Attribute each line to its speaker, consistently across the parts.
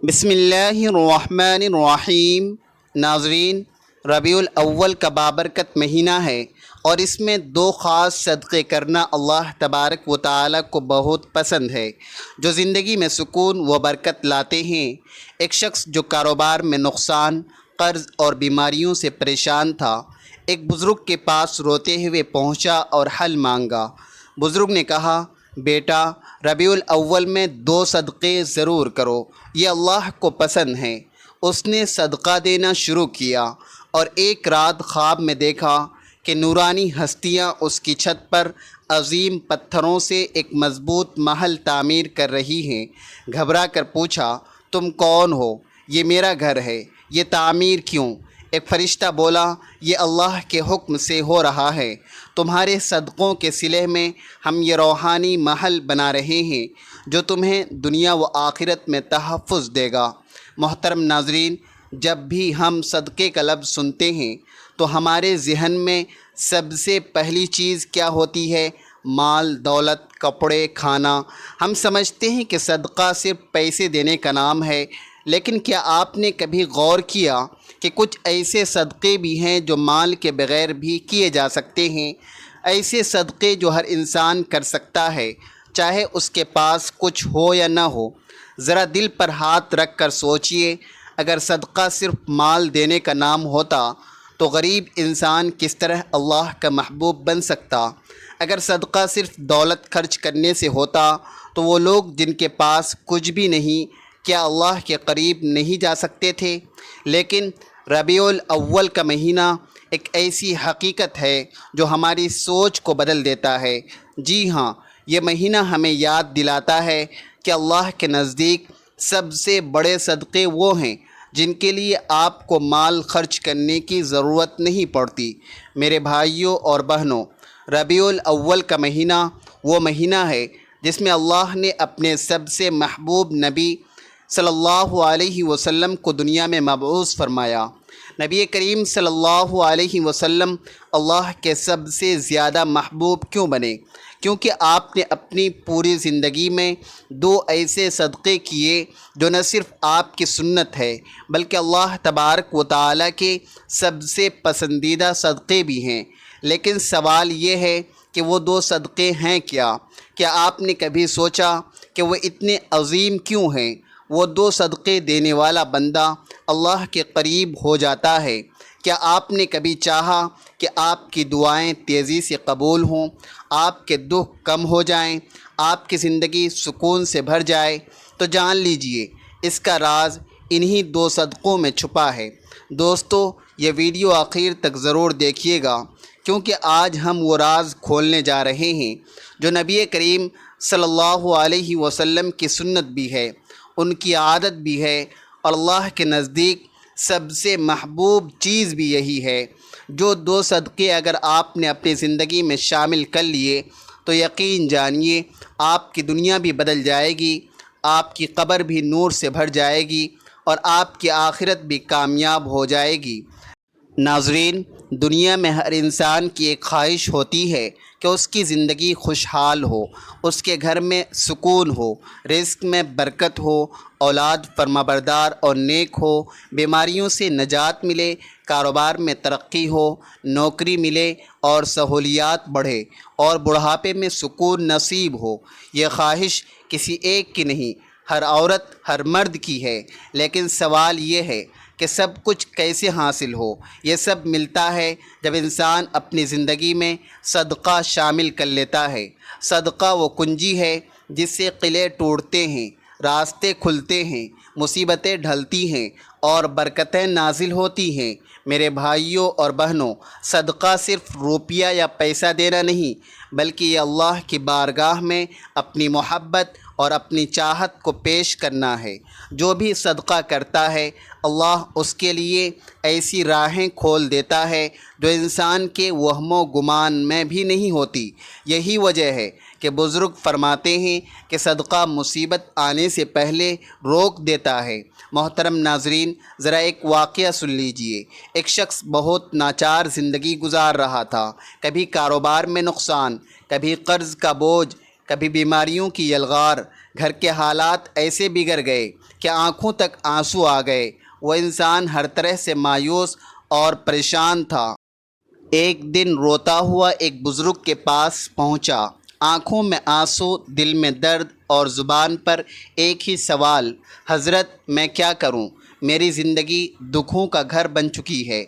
Speaker 1: بسم اللہ الرحمن الرحیم۔ ناظرین، ربیع الاول کا بابرکت مہینہ ہے اور اس میں دو خاص صدقے کرنا اللہ تبارک و تعالی کو بہت پسند ہے جو زندگی میں سکون و برکت لاتے ہیں۔ ایک شخص جو کاروبار میں نقصان، قرض اور بیماریوں سے پریشان تھا، ایک بزرگ کے پاس روتے ہوئے پہنچا اور حل مانگا۔ بزرگ نے کہا، بیٹا، ربیع الاول میں 2 صدقے ضرور کرو، یہ اللہ کو پسند ہیں۔ اس نے صدقہ دینا شروع کیا اور ایک رات خواب میں دیکھا کہ نورانی ہستیاں اس کی چھت پر عظیم پتھروں سے ایک مضبوط محل تعمیر کر رہی ہیں۔ گھبرا کر پوچھا، تم کون ہو؟ یہ میرا گھر ہے، یہ تعمیر کیوں؟ ایک فرشتہ بولا، یہ اللہ کے حکم سے ہو رہا ہے، تمہارے صدقوں کے صلے میں ہم یہ روحانی محل بنا رہے ہیں جو تمہیں دنیا و آخرت میں تحفظ دے گا۔ محترم ناظرین، جب بھی ہم صدقے کا لفظ سنتے ہیں تو ہمارے ذہن میں سب سے پہلی چیز کیا ہوتی ہے؟ مال، دولت، کپڑے، کھانا۔ ہم سمجھتے ہیں کہ صدقہ صرف پیسے دینے کا نام ہے، لیکن کیا آپ نے کبھی غور کیا کہ کچھ ایسے صدقے بھی ہیں جو مال کے بغیر بھی کیے جا سکتے ہیں؟ ایسے صدقے جو ہر انسان کر سکتا ہے، چاہے اس کے پاس کچھ ہو یا نہ ہو۔ ذرا دل پر ہاتھ رکھ کر سوچئے، اگر صدقہ صرف مال دینے کا نام ہوتا تو غریب انسان کس طرح اللہ کا محبوب بن سکتا؟ اگر صدقہ صرف دولت خرچ کرنے سے ہوتا تو وہ لوگ جن کے پاس کچھ بھی نہیں، کیا اللہ کے قریب نہیں جا سکتے تھے؟ لیکن ربیع الاول کا مہینہ ایک ایسی حقیقت ہے جو ہماری سوچ کو بدل دیتا ہے۔ جی ہاں، یہ مہینہ ہمیں یاد دلاتا ہے کہ اللہ کے نزدیک سب سے بڑے صدقے وہ ہیں جن کے لیے آپ کو مال خرچ کرنے کی ضرورت نہیں پڑتی۔ میرے بھائیوں اور بہنوں، ربیع الاول کا مہینہ وہ مہینہ ہے جس میں اللہ نے اپنے سب سے محبوب نبی صلی اللہ علیہ وسلم کو دنیا میں مبعوث فرمایا۔ نبی کریم صلی اللہ علیہ وسلم اللہ کے سب سے زیادہ محبوب کیوں بنے؟ کیونکہ آپ نے اپنی پوری زندگی میں 2 ایسے صدقے کیے جو نہ صرف آپ کی سنت ہے بلکہ اللہ تبارک و تعالی کے سب سے پسندیدہ صدقے بھی ہیں۔ لیکن سوال یہ ہے کہ وہ 2 صدقے ہیں کیا؟ کیا آپ نے کبھی سوچا کہ وہ اتنے عظیم کیوں ہیں؟ وہ 2 صدقے دینے والا بندہ اللہ کے قریب ہو جاتا ہے۔ کیا آپ نے کبھی چاہا کہ آپ کی دعائیں تیزی سے قبول ہوں، آپ کے دکھ کم ہو جائیں، آپ کی زندگی سکون سے بھر جائے؟ تو جان لیجئے، اس کا راز انہی 2 صدقوں میں چھپا ہے۔ دوستو، یہ ویڈیو آخر تک ضرور دیکھیے گا، کیونکہ آج ہم وہ راز کھولنے جا رہے ہیں جو نبی کریم صلی اللہ علیہ وسلم کی سنت بھی ہے، ان کی عادت بھی ہے، اور اللہ کے نزدیک سب سے محبوب چیز بھی یہی ہے۔ جو 2 صدقے اگر آپ نے اپنی زندگی میں شامل کر لیے تو یقین جانیے آپ کی دنیا بھی بدل جائے گی، آپ کی قبر بھی نور سے بھر جائے گی اور آپ کی آخرت بھی کامیاب ہو جائے گی۔ ناظرین، دنیا میں ہر انسان کی ایک خواہش ہوتی ہے کہ اس کی زندگی خوشحال ہو، اس کے گھر میں سکون ہو، رزق میں برکت ہو، اولاد فرمانبردار اور نیک ہو، بیماریوں سے نجات ملے، کاروبار میں ترقی ہو، نوکری ملے اور سہولیات بڑھے، اور بڑھاپے میں سکون نصیب ہو۔ یہ خواہش کسی ایک کی نہیں، ہر عورت، ہر مرد کی ہے۔ لیکن سوال یہ ہے کہ سب کچھ کیسے حاصل ہو؟ یہ سب ملتا ہے جب انسان اپنی زندگی میں صدقہ شامل کر لیتا ہے۔ صدقہ وہ کنجی ہے جس سے قلعے ٹوٹتے ہیں، راستے کھلتے ہیں، مصیبتیں ڈھلتی ہیں اور برکتیں نازل ہوتی ہیں۔ میرے بھائیوں اور بہنوں، صدقہ صرف روپیہ یا پیسہ دینا نہیں، بلکہ یہ اللہ کی بارگاہ میں اپنی محبت اور اپنی چاہت کو پیش کرنا ہے۔ جو بھی صدقہ کرتا ہے، اللہ اس کے لیے ایسی راہیں کھول دیتا ہے جو انسان کے وہم و گمان میں بھی نہیں ہوتی۔ یہی وجہ ہے کہ بزرگ فرماتے ہیں کہ صدقہ مصیبت آنے سے پہلے روک دیتا ہے۔ محترم ناظرین، ذرا ایک واقعہ سن لیجئے۔ ایک شخص بہت ناچار زندگی گزار رہا تھا، کبھی کاروبار میں نقصان، کبھی قرض کا بوجھ، کبھی بیماریوں کی یلغار۔ گھر کے حالات ایسے بگڑ گئے کہ آنکھوں تک آنسو آ گئے۔ وہ انسان ہر طرح سے مایوس اور پریشان تھا۔ ایک دن روتا ہوا ایک بزرگ کے پاس پہنچا، آنکھوں میں آنسو، دل میں درد اور زبان پر ایک ہی سوال، حضرت میں کیا کروں؟ میری زندگی دکھوں کا گھر بن چکی ہے۔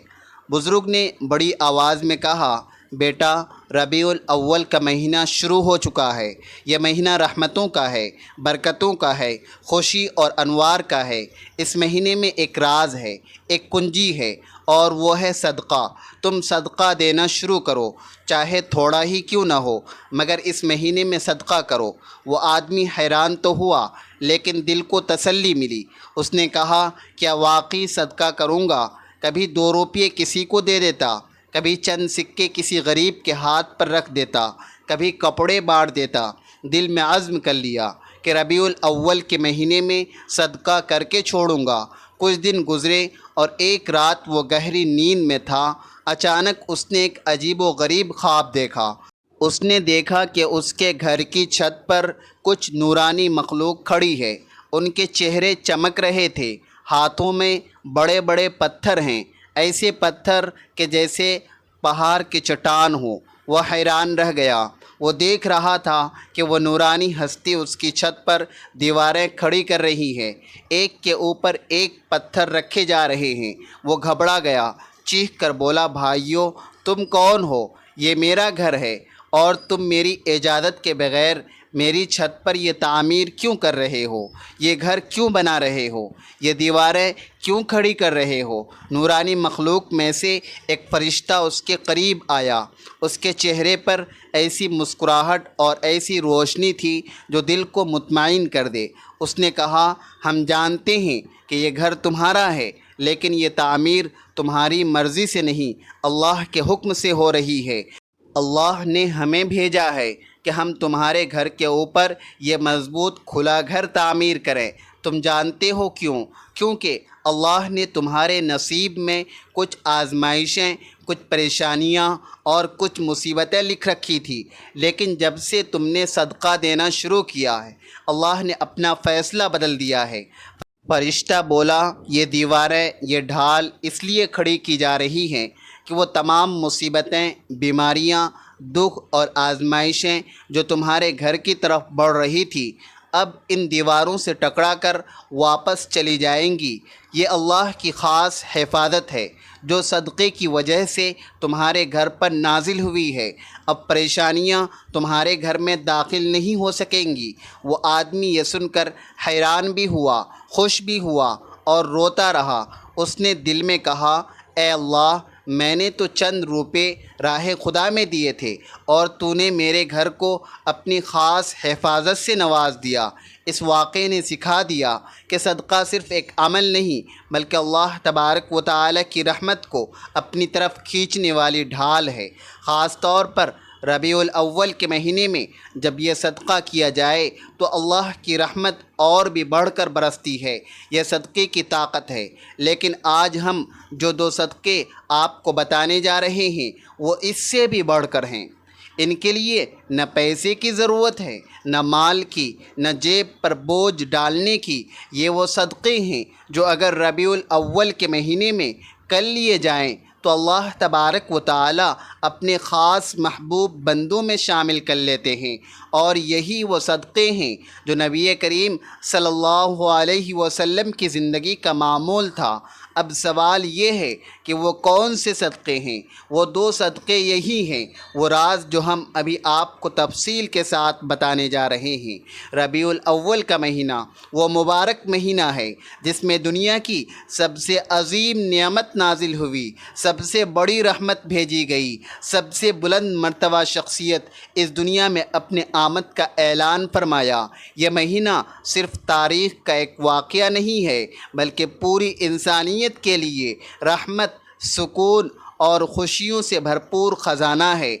Speaker 1: بزرگ نے بڑی آواز میں کہا، بیٹا، ربیع الاول کا مہینہ شروع ہو چکا ہے۔ یہ مہینہ رحمتوں کا ہے، برکتوں کا ہے، خوشی اور انوار کا ہے۔ اس مہینے میں ایک راز ہے، ایک کنجی ہے، اور وہ ہے صدقہ۔ تم صدقہ دینا شروع کرو، چاہے تھوڑا ہی کیوں نہ ہو، مگر اس مہینے میں صدقہ کرو۔ وہ آدمی حیران تو ہوا، لیکن دل کو تسلی ملی۔ اس نے کہا، کیا واقعی صدقہ کروں گا؟ کبھی 2 روپے کسی کو دے دیتا، کبھی چند سکے کسی غریب کے ہاتھ پر رکھ دیتا، کبھی کپڑے بانٹ دیتا۔ دل میں عزم کر لیا کہ ربیع الاول کے مہینے میں صدقہ کر کے چھوڑوں گا۔ کچھ دن گزرے اور ایک رات وہ گہری نیند میں تھا۔ اچانک اس نے ایک عجیب و غریب خواب دیکھا۔ اس نے دیکھا کہ اس کے گھر کی چھت پر کچھ نورانی مخلوق کھڑی ہے۔ ان کے چہرے چمک رہے تھے، ہاتھوں میں بڑے بڑے پتھر ہیں، ایسے پتھر کہ جیسے پہاڑ کی چٹان ہو۔ وہ حیران رہ گیا۔ وہ دیکھ رہا تھا کہ وہ نورانی ہستی اس کی چھت پر دیواریں کھڑی کر رہی ہے، ایک کے اوپر ایک پتھر رکھے جا رہے ہیں۔ وہ گھبرا گیا، چیخ کر بولا، بھائیو، تم کون ہو؟ یہ میرا گھر ہے، اور تم میری اجازت کے بغیر میری چھت پر یہ تعمیر کیوں کر رہے ہو؟ یہ گھر کیوں بنا رہے ہو؟ یہ دیواریں کیوں کھڑی کر رہے ہو؟ نورانی مخلوق میں سے ایک فرشتہ اس کے قریب آیا۔ اس کے چہرے پر ایسی مسکراہٹ اور ایسی روشنی تھی جو دل کو مطمئن کر دے۔ اس نے کہا، ہم جانتے ہیں کہ یہ گھر تمہارا ہے، لیکن یہ تعمیر تمہاری مرضی سے نہیں، اللہ کے حکم سے ہو رہی ہے۔ اللہ نے ہمیں بھیجا ہے کہ ہم تمہارے گھر کے اوپر یہ مضبوط کھلا گھر تعمیر کریں۔ تم جانتے ہو کیوں؟ کیونکہ اللہ نے تمہارے نصیب میں کچھ آزمائشیں، کچھ پریشانیاں اور کچھ مصیبتیں لکھ رکھی تھی، لیکن جب سے تم نے صدقہ دینا شروع کیا ہے، اللہ نے اپنا فیصلہ بدل دیا ہے۔ فرشتہ بولا، یہ دیواریں، یہ ڈھال اس لیے کھڑی کی جا رہی ہیں کہ وہ تمام مصیبتیں، بیماریاں، دکھ اور آزمائشیں جو تمہارے گھر کی طرف بڑھ رہی تھی، اب ان دیواروں سے ٹکرا کر واپس چلی جائیں گی۔ یہ اللہ کی خاص حفاظت ہے جو صدقے کی وجہ سے تمہارے گھر پر نازل ہوئی ہے۔ اب پریشانیاں تمہارے گھر میں داخل نہیں ہو سکیں گی۔ وہ آدمی یہ سن کر حیران بھی ہوا، خوش بھی ہوا اور روتا رہا۔ اس نے دل میں کہا، اے اللہ، میں نے تو چند روپے راہ خدا میں دیے تھے، اور تو نے میرے گھر کو اپنی خاص حفاظت سے نواز دیا۔ اس واقعے نے سکھا دیا کہ صدقہ صرف ایک عمل نہیں، بلکہ اللہ تبارک و تعالی کی رحمت کو اپنی طرف کھینچنے والی ڈھال ہے۔ خاص طور پر ربیع الاول کے مہینے میں جب یہ صدقہ کیا جائے تو اللہ کی رحمت اور بھی بڑھ کر برستی ہے۔ یہ صدقے کی طاقت ہے۔ لیکن آج ہم جو 2 صدقے آپ کو بتانے جا رہے ہیں وہ اس سے بھی بڑھ کر ہیں۔ ان کے لیے نہ پیسے کی ضرورت ہے، نہ مال کی، نہ جیب پر بوجھ ڈالنے کی۔ یہ وہ صدقے ہیں جو اگر ربیع الاول کے مہینے میں کر لیے جائیں تو اللہ تبارک و تعالی اپنے خاص محبوب بندوں میں شامل کر لیتے ہیں، اور یہی وہ صدقے ہیں جو نبی کریم صلی اللہ علیہ وسلم کی زندگی کا معمول تھا۔ اب سوال یہ ہے کہ وہ کون سے صدقے ہیں؟ وہ 2 صدقے یہی ہیں، وہ راز جو ہم ابھی آپ کو تفصیل کے ساتھ بتانے جا رہے ہیں۔ ربیع الاول کا مہینہ وہ مبارک مہینہ ہے جس میں دنیا کی سب سے عظیم نعمت نازل ہوئی، سب سے بڑی رحمت بھیجی گئی، سب سے بلند مرتبہ شخصیت اس دنیا میں اپنے آمد کا اعلان فرمایا۔ یہ مہینہ صرف تاریخ کا ایک واقعہ نہیں ہے، بلکہ پوری انسانیت کے لیے رحمت، سکون اور خوشیوں سے بھرپور خزانہ ہے۔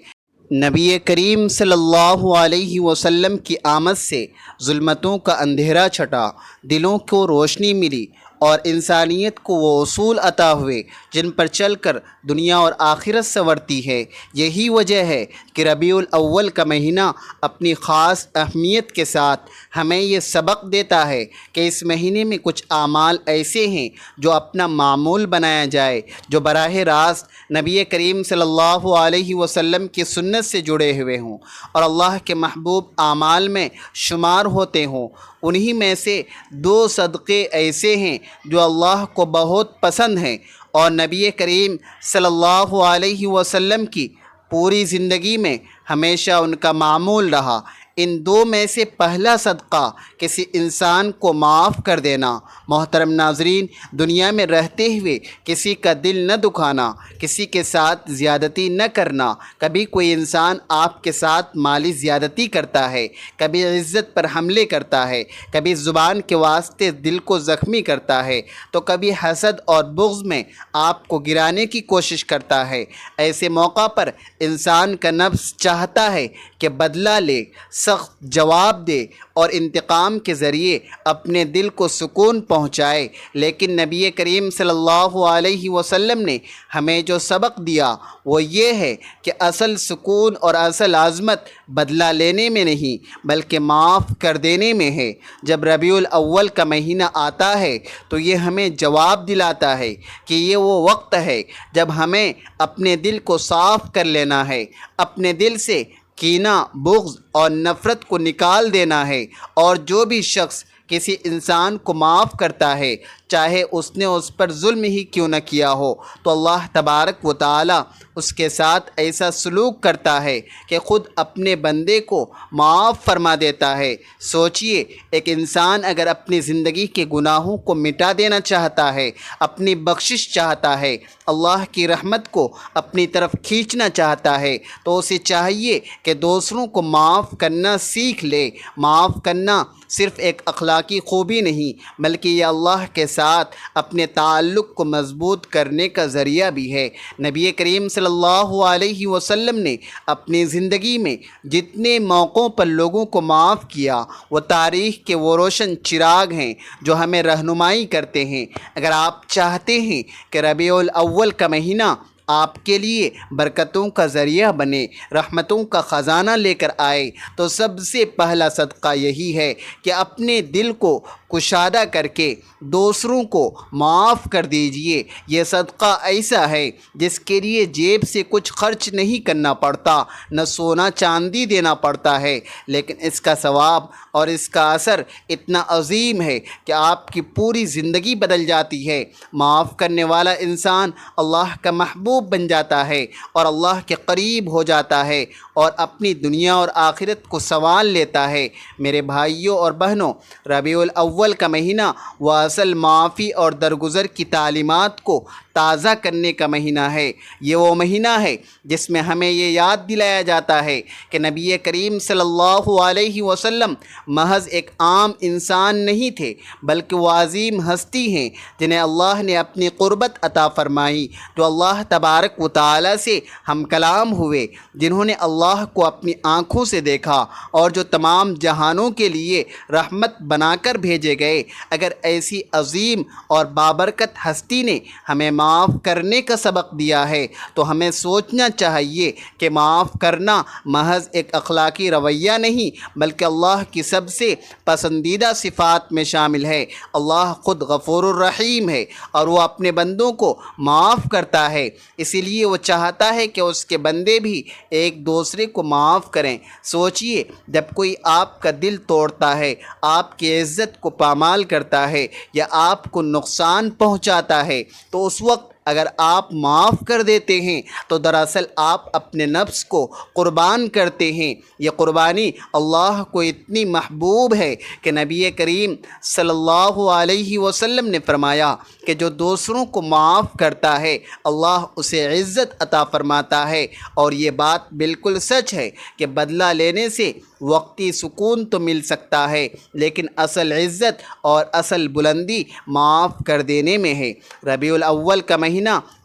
Speaker 1: نبی کریم صلی اللہ علیہ وسلم کی آمد سے ظلمتوں کا اندھیرا چھٹا، دلوں کو روشنی ملی اور انسانیت کو وہ اصول عطا ہوئے جن پر چل کر دنیا اور آخرت سنورتی ہے۔ یہی وجہ ہے کہ ربیع الاول کا مہینہ اپنی خاص اہمیت کے ساتھ ہمیں یہ سبق دیتا ہے کہ اس مہینے میں کچھ اعمال ایسے ہیں جو اپنا معمول بنایا جائے، جو براہ راست نبی کریم صلی اللہ علیہ وسلم کی سنت سے جڑے ہوئے ہوں اور اللہ کے محبوب اعمال میں شمار ہوتے ہوں۔ انہی میں سے 2 صدقے ایسے ہیں جو اللہ کو بہت پسند ہیں اور نبی کریم صلی اللہ علیہ وسلم کی پوری زندگی میں ہمیشہ ان کا معمول رہا۔ ان 2 میں سے پہلا صدقہ کسی انسان کو معاف کر دینا۔ محترم ناظرین، دنیا میں رہتے ہوئے کسی کا دل نہ دکھانا، کسی کے ساتھ زیادتی نہ کرنا۔ کبھی کوئی انسان آپ کے ساتھ مالی زیادتی کرتا ہے، کبھی عزت پر حملے کرتا ہے، کبھی زبان کے واسطے دل کو زخمی کرتا ہے، تو کبھی حسد اور بغض میں آپ کو گرانے کی کوشش کرتا ہے۔ ایسے موقع پر انسان کا نفس چاہتا ہے کہ بدلہ لے، سخت جواب دے اور انتقام کے ذریعے اپنے دل کو سکون پہنچائے، لیکن نبی کریم صلی اللہ علیہ وسلم نے ہمیں جو سبق دیا وہ یہ ہے کہ اصل سکون اور اصل عظمت بدلہ لینے میں نہیں بلکہ معاف کر دینے میں ہے۔ جب ربیع الاول کا مہینہ آتا ہے تو یہ ہمیں جواب دلاتا ہے کہ یہ وہ وقت ہے جب ہمیں اپنے دل کو صاف کر لینا ہے، اپنے دل سے کینہ، بغض اور نفرت کو نکال دینا ہے، اور جو بھی شخص کسی انسان کو معاف کرتا ہے، چاہے اس نے اس پر ظلم ہی کیوں نہ کیا ہو، تو اللہ تبارک و تعالی اس کے ساتھ ایسا سلوک کرتا ہے کہ خود اپنے بندے کو معاف فرما دیتا ہے۔ سوچئے، ایک انسان اگر اپنی زندگی کے گناہوں کو مٹا دینا چاہتا ہے، اپنی بخشش چاہتا ہے، اللہ کی رحمت کو اپنی طرف کھینچنا چاہتا ہے، تو اسے چاہیے کہ دوسروں کو معاف کرنا سیکھ لے۔ معاف کرنا صرف ایک اخلاقی خوبی نہیں بلکہ یہ اللہ کے ساتھ اپنے تعلق کو مضبوط کرنے کا ذریعہ بھی ہے۔ نبی کریم صلی اللہ علیہ وسلم نے اپنی زندگی میں جتنے موقعوں پر لوگوں کو معاف کیا، وہ تاریخ کے وہ روشن چراغ ہیں جو ہمیں رہنمائی کرتے ہیں۔ اگر آپ چاہتے ہیں کہ ربیع الاول کا مہینہ آپ کے لیے برکتوں کا ذریعہ بنے، رحمتوں کا خزانہ لے کر آئے، تو سب سے پہلا صدقہ یہی ہے کہ اپنے دل کو کشادہ کر کے دوسروں کو معاف کر دیجئے۔ یہ صدقہ ایسا ہے جس کے لیے جیب سے کچھ خرچ نہیں کرنا پڑتا، نہ سونا چاندی دینا پڑتا ہے، لیکن اس کا ثواب اور اس کا اثر اتنا عظیم ہے کہ آپ کی پوری زندگی بدل جاتی ہے۔ معاف کرنے والا انسان اللہ کا محبوب بن جاتا ہے اور اللہ کے قریب ہو جاتا ہے اور اپنی دنیا اور آخرت کو سنوار لیتا ہے۔ میرے بھائیوں اور بہنوں، ربیع الاول کا مہینہ وہ اصل معافی اور درگزر کی تعلیمات کو تازہ کرنے کا مہینہ ہے۔ یہ وہ مہینہ ہے جس میں ہمیں یہ یاد دلایا جاتا ہے کہ نبی کریم صلی اللہ علیہ وسلم محض ایک عام انسان نہیں تھے بلکہ وہ عظیم ہستی ہیں جنہیں اللہ نے اپنی قربت عطا فرمائی، جو اللہ تبارک و تعالی سے ہم کلام ہوئے، جنہوں نے اللہ کو اپنی آنکھوں سے دیکھا اور جو تمام جہانوں کے لیے رحمت بنا کر بھیجے گئے۔ اگر ایسی عظیم اور بابرکت ہستی نے ہمیں معاف کرنے کا سبق دیا ہے تو ہمیں سوچنا چاہیے کہ معاف کرنا محض ایک اخلاقی رویہ نہیں بلکہ اللہ کی سب سے پسندیدہ صفات میں شامل ہے۔ اللہ خود غفور الرحیم ہے اور وہ اپنے بندوں کو معاف کرتا ہے، اسی لیے وہ چاہتا ہے کہ اس کے بندے بھی ایک دوسرے کو معاف کریں۔ سوچئے، جب کوئی آپ کا دل توڑتا ہے، آپ کی عزت کو پامال کرتا ہے یا آپ کو نقصان پہنچاتا ہے، تو اس وقت اگر آپ معاف کر دیتے ہیں تو دراصل آپ اپنے نفس کو قربان کرتے ہیں۔ یہ قربانی اللہ کو اتنی محبوب ہے کہ نبی کریم صلی اللہ علیہ وسلم نے فرمایا کہ جو دوسروں کو معاف کرتا ہے اللہ اسے عزت عطا فرماتا ہے۔ اور یہ بات بالکل سچ ہے کہ بدلہ لینے سے وقتی سکون تو مل سکتا ہے لیکن اصل عزت اور اصل بلندی معاف کر دینے میں ہے۔ ربیع الاول کا مہینہ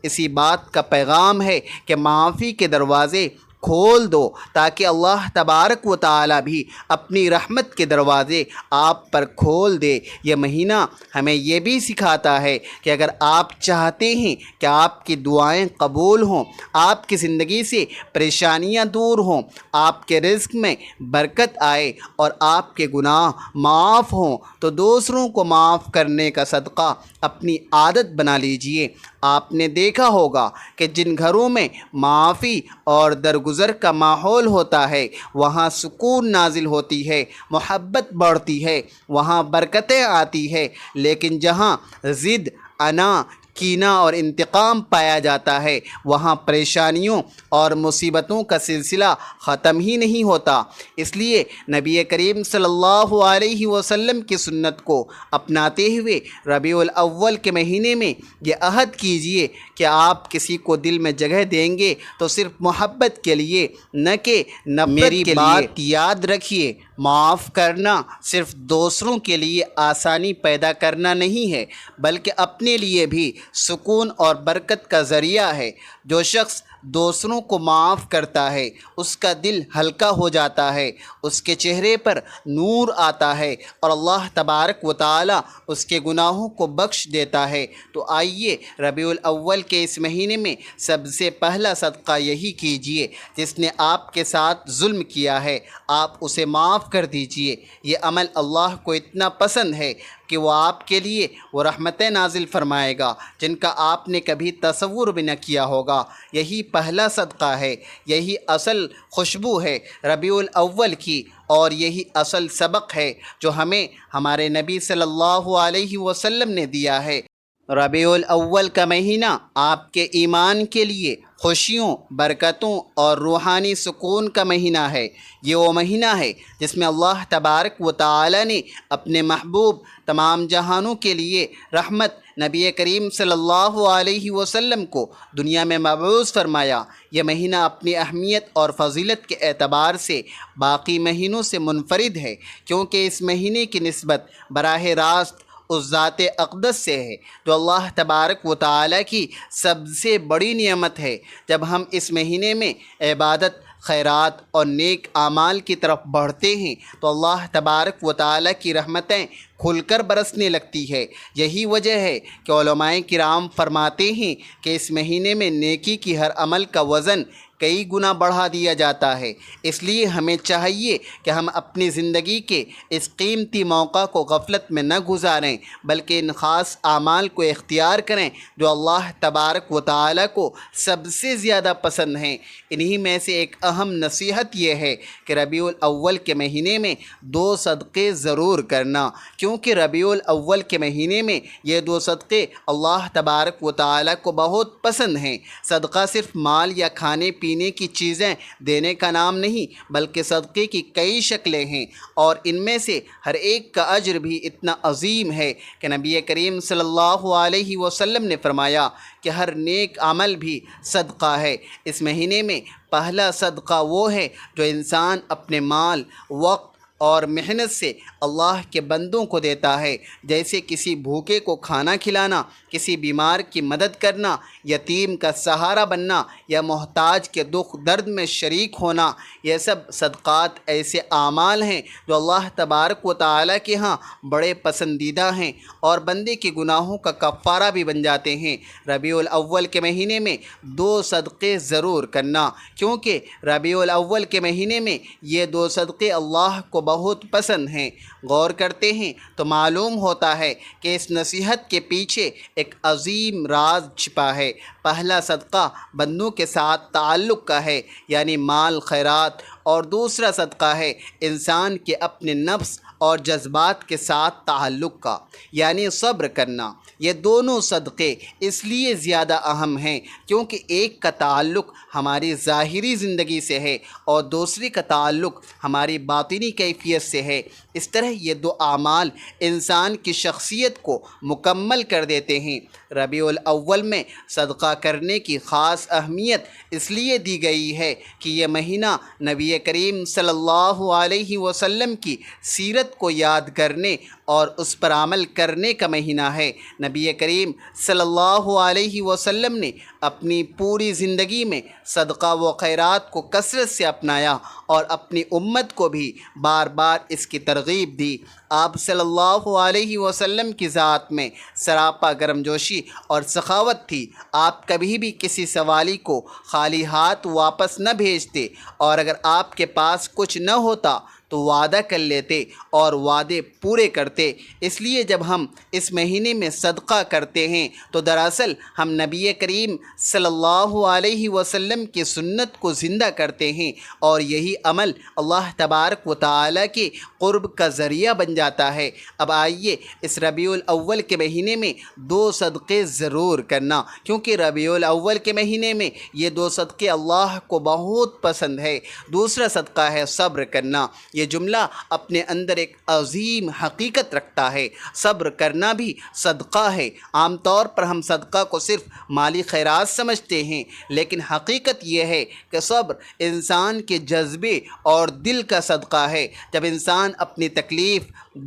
Speaker 1: اسی بات کا پیغام ہے کہ معافی کے دروازے کھول دو تاکہ اللہ تبارک و تعالی بھی اپنی رحمت کے دروازے آپ پر کھول دے۔ یہ مہینہ ہمیں یہ بھی سکھاتا ہے کہ اگر آپ چاہتے ہیں کہ آپ کی دعائیں قبول ہوں، آپ کی زندگی سے پریشانیاں دور ہوں، آپ کے رزق میں برکت آئے اور آپ کے گناہ معاف ہوں، تو دوسروں کو معاف کرنے کا صدقہ اپنی عادت بنا لیجئے۔ آپ نے دیکھا ہوگا کہ جن گھروں میں معافی اور درگزر کا ماحول ہوتا ہے وہاں سکون نازل ہوتی ہے، محبت بڑھتی ہے، وہاں برکتیں آتی ہے، لیکن جہاں ضد، انا، کینہ اور انتقام پایا جاتا ہے وہاں پریشانیوں اور مصیبتوں کا سلسلہ ختم ہی نہیں ہوتا۔ اس لیے نبی کریم صلی اللہ علیہ وسلم کی سنت کو اپناتے ہوئے ربیع الاول کے مہینے میں یہ عہد کیجئے کہ آپ کسی کو دل میں جگہ دیں گے تو صرف محبت کے لیے، نہ کہ نفرت کے لیے۔ بات یاد رکھیے، معاف کرنا صرف دوسروں کے لیے آسانی پیدا کرنا نہیں ہے بلکہ اپنے لیے بھی سکون اور برکت کا ذریعہ ہے۔ جو شخص دوسروں کو معاف کرتا ہے اس کا دل ہلکا ہو جاتا ہے، اس کے چہرے پر نور آتا ہے اور اللہ تبارک و تعالی اس کے گناہوں کو بخش دیتا ہے۔ تو آئیے ربیع الاول کے اس مہینے میں سب سے پہلا صدقہ یہی کیجئے، جس نے آپ کے ساتھ ظلم کیا ہے آپ اسے معاف کر دیجئے۔ یہ عمل اللہ کو اتنا پسند ہے کہ وہ آپ کے لیے وہ رحمتیں نازل فرمائے گا جن کا آپ نے کبھی تصور بھی نہ کیا ہوگا۔ یہی پہلا صدقہ ہے، یہی اصل خوشبو ہے ربیع الاول کی، اور یہی اصل سبق ہے جو ہمیں ہمارے نبی صلی اللہ علیہ وسلم نے دیا ہے۔ ربیع الاول کا مہینہ آپ کے ایمان کے لیے خوشیوں، برکتوں اور روحانی سکون کا مہینہ ہے۔ یہ وہ مہینہ ہے جس میں اللہ تبارک و تعالی نے اپنے محبوب تمام جہانوں کے لیے رحمت نبی کریم صلی اللہ علیہ وسلم کو دنیا میں مبعوث فرمایا۔ یہ مہینہ اپنی اہمیت اور فضیلت کے اعتبار سے باقی مہینوں سے منفرد ہے، کیونکہ اس مہینے کی نسبت براہ راست اس ذات اقدس سے ہے جو اللہ تبارک و تعالی کی سب سے بڑی نعمت ہے۔ جب ہم اس مہینے میں عبادت، خیرات اور نیک اعمال کی طرف بڑھتے ہیں تو اللہ تبارک و تعالی کی رحمتیں کھل کر برسنے لگتی ہے۔ یہی وجہ ہے کہ علماء کرام فرماتے ہیں کہ اس مہینے میں نیکی کی ہر عمل کا وزن کئی گنا بڑھا دیا جاتا ہے۔ اس لیے ہمیں چاہیے کہ ہم اپنی زندگی کے اس قیمتی موقع کو غفلت میں نہ گزاریں بلکہ ان خاص اعمال کو اختیار کریں جو اللہ تبارک و تعالی کو سب سے زیادہ پسند ہیں۔ انہی میں سے ایک اہم نصیحت یہ ہے کہ ربیع الاول کے مہینے میں 2 صدقے ضرور کرنا، کیونکہ ربیع الاول کے مہینے میں یہ 2 صدقے اللہ تبارک و تعالی کو بہت پسند ہیں۔ صدقہ صرف مال یا کھانے پینے کی چیزیں دینے کا نام نہیں بلکہ صدقے کی کئی شکلیں ہیں، اور ان میں سے ہر ایک کا اجر بھی اتنا عظیم ہے کہ نبی کریم صلی اللہ علیہ وسلم نے فرمایا کہ ہر نیک عمل بھی صدقہ ہے۔ اس مہینے میں پہلا صدقہ وہ ہے جو انسان اپنے مال، وقت اور محنت سے اللہ کے بندوں کو دیتا ہے، جیسے کسی بھوکے کو کھانا کھلانا، کسی بیمار کی مدد کرنا، یتیم کا سہارا بننا یا محتاج کے دکھ درد میں شریک ہونا۔ یہ سب صدقات ایسے اعمال ہیں جو اللہ تبارک و تعالی کے ہاں بڑے پسندیدہ ہیں اور بندے کے گناہوں کا کفارہ بھی بن جاتے ہیں۔ ربیع الاول کے مہینے میں 2 صدقے ضرور کرنا، کیونکہ ربیع الاول کے مہینے میں یہ 2 صدقے اللہ کو بہت پسند ہیں۔ غور کرتے ہیں تو معلوم ہوتا ہے کہ اس نصیحت کے پیچھے ایک عظیم راز چھپا ہے۔ پہلا صدقہ بندوں کے ساتھ تعلق کا ہے، یعنی مال، خیرات، اور دوسرا صدقہ ہے انسان کے اپنے نفس اور جذبات کے ساتھ تعلق کا، یعنی صبر کرنا۔ یہ دونوں صدقے اس لیے زیادہ اہم ہیں کیونکہ ایک کا تعلق ہماری ظاہری زندگی سے ہے اور دوسری کا تعلق ہماری باطنی کیفیت سے ہے۔ اس طرح یہ 2 اعمال انسان کی شخصیت کو مکمل کر دیتے ہیں۔ ربیع الاول میں صدقہ کرنے کی خاص اہمیت اس لیے دی گئی ہے کہ یہ مہینہ نبی کریم صلی اللہ علیہ وسلم کی سیرت کو یاد کرنے اور اس پر عمل کرنے کا مہینہ ہے۔ نبی کریم صلی اللہ علیہ وسلم نے اپنی پوری زندگی میں صدقہ و خیرات کو کثرت سے اپنایا اور اپنی امت کو بھی بار بار اس کی ترغیب دی۔ آپ صلی اللہ علیہ وسلم کی ذات میں سراپا گرم جوشی اور سخاوت تھی۔ آپ کبھی بھی کسی سوالی کو خالی ہاتھ واپس نہ بھیجتے، اور اگر آپ کے پاس کچھ نہ ہوتا تو وعدہ کر لیتے اور وعدے پورے کرتے۔ اس لیے جب ہم اس مہینے میں صدقہ کرتے ہیں تو دراصل ہم نبی کریم صلی اللہ علیہ وسلم کی سنت کو زندہ کرتے ہیں، اور یہی عمل اللہ تبارک و تعالیٰ کے قرب کا ذریعہ بن جاتا ہے۔ اب آئیے اس ربیع الاول کے مہینے میں 2 صدقے ضرور کرنا، کیونکہ ربیع الاول کے مہینے میں یہ 2 صدقے اللہ کو بہت پسند ہے۔ دوسرا صدقہ ہے صبر کرنا۔ یہ جملہ اپنے اندر ایک عظیم حقیقت رکھتا ہے۔ صبر کرنا بھی صدقہ ہے۔ عام طور پر ہم صدقہ کو صرف مالی خیرات سمجھتے ہیں، لیکن حقیقت یہ ہے کہ صبر انسان کے جذبے اور دل کا صدقہ ہے۔ جب انسان اپنی تکلیف،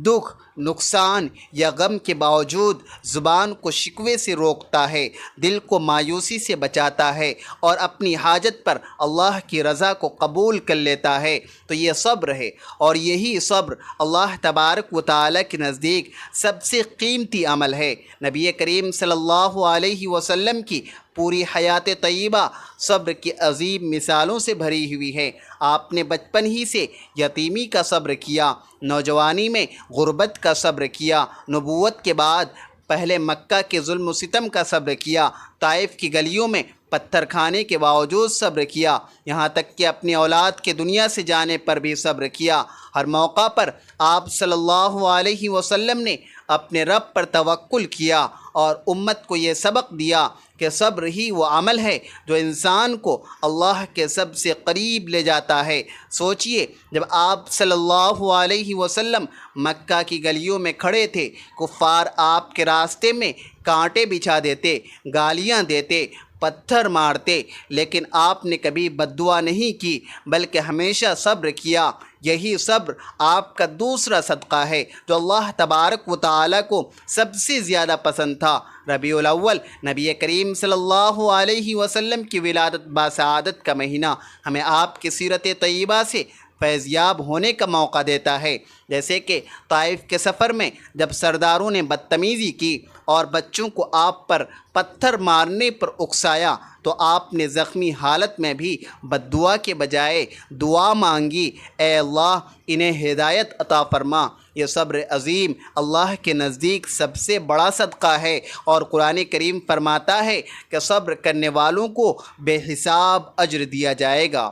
Speaker 1: دکھ، نقصان یا غم کے باوجود زبان کو شکوے سے روکتا ہے، دل کو مایوسی سے بچاتا ہے اور اپنی حاجت پر اللہ کی رضا کو قبول کر لیتا ہے، تو یہ صبر ہے۔ اور یہی صبر اللہ تبارک و تعالیٰ کے نزدیک سب سے قیمتی عمل ہے۔ نبی کریم صلی اللہ علیہ وسلم کی پوری حیات طیبہ صبر کی عظیم مثالوں سے بھری ہوئی ہے۔ آپ نے بچپن ہی سے یتیمی کا صبر کیا، نوجوانی میں غربت کا صبر کیا، نبوت کے بعد پہلے مکہ کے ظلم و ستم کا صبر کیا، طائف کی گلیوں میں پتھر کھانے کے باوجود صبر کیا، یہاں تک کہ اپنی اولاد کے دنیا سے جانے پر بھی صبر کیا۔ ہر موقع پر آپ صلی اللہ علیہ وسلم نے اپنے رب پر توکل کیا اور امت کو یہ سبق دیا کہ صبر ہی وہ عمل ہے جو انسان کو اللہ کے سب سے قریب لے جاتا ہے۔ سوچئے، جب آپ صلی اللہ علیہ وسلم مکہ کی گلیوں میں کھڑے تھے، کفار آپ کے راستے میں کانٹے بچھا دیتے، گالیاں دیتے، پتھر مارتے، لیکن آپ نے کبھی بد دعا نہیں کی بلکہ ہمیشہ صبر کیا۔ یہی صبر آپ کا دوسرا صدقہ ہے جو اللہ تبارک و تعالیٰ کو سب سے زیادہ پسند تھا۔ ربیع الاول نبی کریم صلی اللہ علیہ وسلم کی ولادت باسعادت کا مہینہ ہمیں آپ کی سیرت طیبہ سے فیض یاب ہونے کا موقع دیتا ہے۔ جیسے کہ طائف کے سفر میں جب سرداروں نے بدتمیزی کی اور بچوں کو آپ پر پتھر مارنے پر اکسایا تو آپ نے زخمی حالت میں بھی بد دعا کے بجائے دعا مانگی، اے اللہ انہیں ہدایت عطا فرما۔ یہ صبر عظیم اللہ کے نزدیک سب سے بڑا صدقہ ہے، اور قرآن کریم فرماتا ہے کہ صبر کرنے والوں کو بے حساب اجر دیا جائے گا۔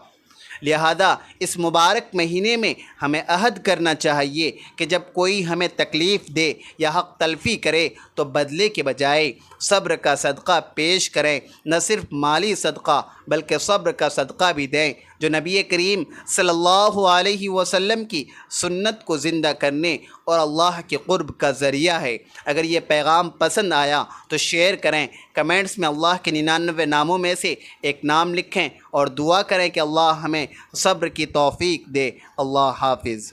Speaker 1: لہذا اس مبارک مہینے میں ہمیں عہد کرنا چاہیے کہ جب کوئی ہمیں تکلیف دے یا حق تلفی کرے تو بدلے کے بجائے صبر کا صدقہ پیش کریں۔ نہ صرف مالی صدقہ بلکہ صبر کا صدقہ بھی دیں، جو نبی کریم صلی اللہ علیہ وسلم کی سنت کو زندہ کرنے اور اللہ کے قرب کا ذریعہ ہے۔ اگر یہ پیغام پسند آیا تو شیئر کریں، کمنٹس میں اللہ کے 99 ناموں میں سے ایک نام لکھیں اور دعا کریں کہ اللہ ہمیں صبر کی توفیق دے۔ اللہ حافظ۔